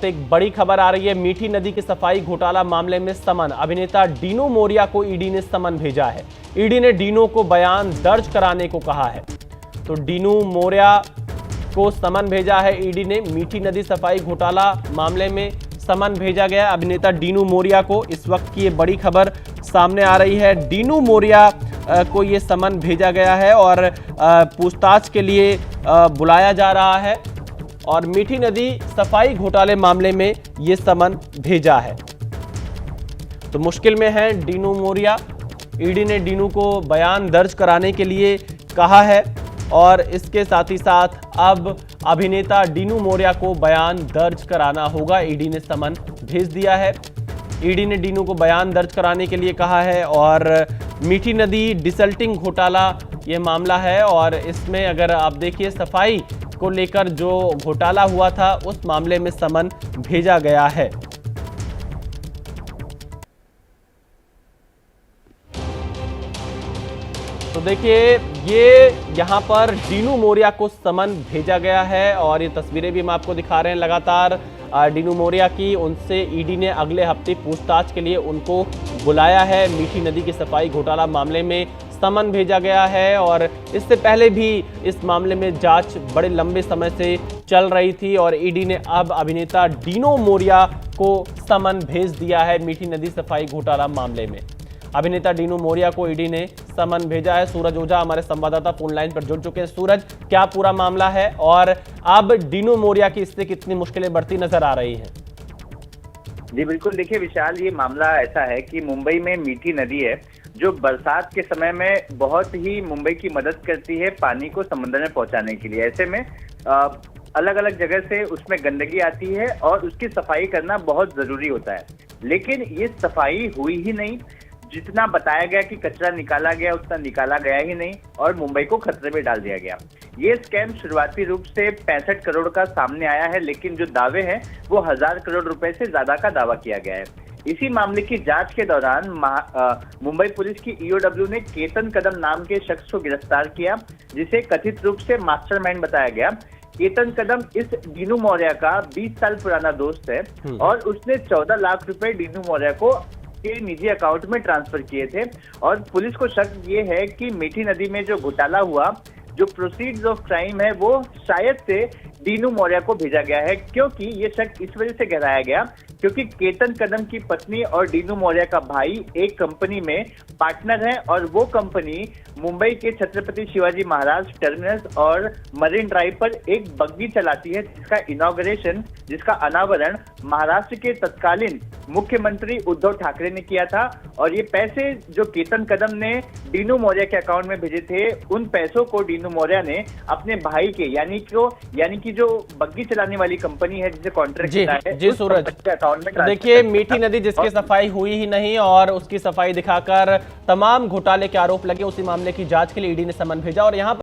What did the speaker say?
एक बड़ी खबर आ रही है। मीठी नदी के सफाई घोटाला मामले में समन अभिनेता डीनू मोरिया को ईडी ने समन भेजा है। ईडी ने डीनू को बयान दर्ज कराने को कहा है। तो डीनू मोरिया को समन भेजा है ईडी ने। मीठी नदी सफाई घोटाला मामले में समन भेजा गया अभिनेता डीनू मोरिया को। इस वक्त की ये बड़ी खबर सामने आ रही है। डीनू मोरिया को ये समन भेजा गया है और पूछताछ के लिए बुलाया जा रहा है और मीठी नदी सफाई घोटाले मामले में ये समन भेजा है। तो मुश्किल में है डीनू मोरिया। ईडी ने डीनू को बयान दर्ज कराने के लिए कहा है और इसके साथ ही साथ अब अभिनेता डीनू मोरिया को बयान दर्ज कराना होगा। ईडी ने समन भेज दिया है। ईडी ने डीनू को बयान दर्ज कराने के लिए कहा है और मीठी नदी डिसल्टिंग घोटाला ये मामला है और इसमें अगर आप देखिए सफाई को लेकर जो घोटाला हुआ था उस मामले में समन भेजा गया है। तो देखिए ये यहां पर डीनू मोरिया को समन भेजा गया है और ये तस्वीरें भी हम आपको दिखा रहे हैं लगातार डीनू मोरिया की। उनसे ईडी ने अगले हफ्ते पूछताछ के लिए उनको बुलाया है। मीठी नदी के सफाई घोटाला मामले में समन भेजा गया है और इससे पहले भी इस मामले में जांच बड़े लंबे समय से चल रही थी और ईडी ने अब अभिनेता डीनू मोरिया को समन भेज दिया है मीठी नदी सफाई घोटाला मामले में। अभिनेता डीनू मोरिया को ईडी ने समन भेजा है। सूरज ओझा हमारे संवाददाता फोन लाइन पर जुड़ चुके हैं। सूरज, क्या पूरा मामला है और अब डीनू मोरिया की इससे कितनी मुश्किलें बढ़ती नजर आ रही हैं? जी बिल्कुल, देखिए विशाल, ये मामला ऐसा है कि मुंबई में मीठी नदी है जो बरसात के समय में बहुत ही मुंबई की मदद करती है पानी को समंदर में पहुंचाने के लिए। ऐसे में अलग अलग जगह से उसमें गंदगी आती है और उसकी सफाई करना बहुत जरूरी होता है, लेकिन ये सफाई हुई ही नहीं। जितना बताया गया कि कचरा निकाला गया उतना निकाला गया ही नहीं और मुंबई को खतरे में डाल दिया गया। ये स्कैम शुरुआती रूप से 65 करोड़ का सामने आया है, लेकिन जो दावे हैं वो 1000 करोड़ रुपए से ज्यादा का दावा किया गया है। इसी मामले की जांच के दौरान मुंबई पुलिस की ईओडब्ल्यू ने केतन कदम नाम के शख्स को गिरफ्तार किया, जिसे कथित रूप से मास्टरमाइंड बताया गया। केतन कदम इस डीनू मोरिया का 20 साल पुराना दोस्त है और उसने 14 लाख रुपए डीनू मोरिया को के निजी अकाउंट में ट्रांसफर किए थे और पुलिस को शक ये है कि मीठी नदी में जो घोटाला हुआ, जो प्रोसीड्स ऑफ क्राइम है वो शायद से डीनू मोरिया को भेजा गया है। क्योंकि ये शक इस वजह से गहराया गया क्योंकि केतन कदम की पत्नी और डीनू मोरिया का भाई एक कंपनी में पार्टनर है और वो कंपनी मुंबई के छत्रपति शिवाजी महाराज टर्मिनस और मरीन ड्राइव पर एक बग्गी चलाती है, जिसका अनावरण महाराष्ट्र के तत्कालीन मुख्यमंत्री उद्धव ठाकरे ने किया था। और ये पैसे जो केतन कदम ने डीनू मोरिया के अकाउंट में भेजे थे, उन पैसों को डीनू मोरिया ने अपने भाई के यानी कि जो बग्गी चलाने वाली कंपनी है जिसे कॉन्ट्रैक्ट मिला है, जी सूरज, अकाउंट में। देखिए मीठी नदी जिसकी सफाई हुई ही नहीं और उसकी सफाई दिखाकर तमाम घोटाले के आरोप लगे, उसी मामले की जांच के लिए ईडी ने समन भेजा और यहाँ